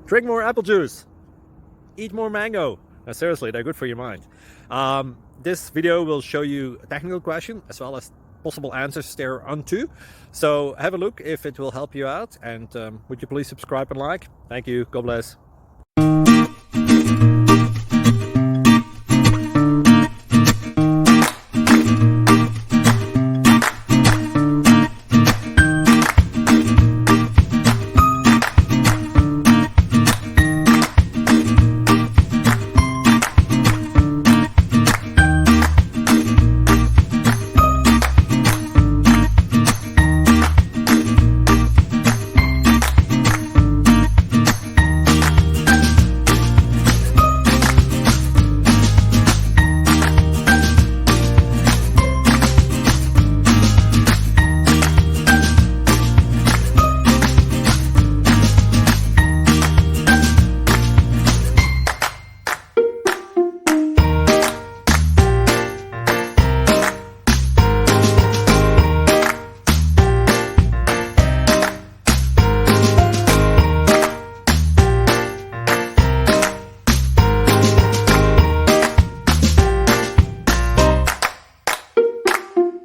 Drink more apple juice. Eat more mango. Seriously, they're good for your mind. This video will show you a technical question as well as possible answers thereunto. So have a look if it will help you out, and would you please subscribe and like? Thank you. God bless.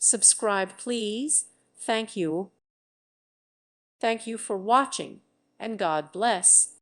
Subscribe, please. Thank you. Thank you for watching, and God bless.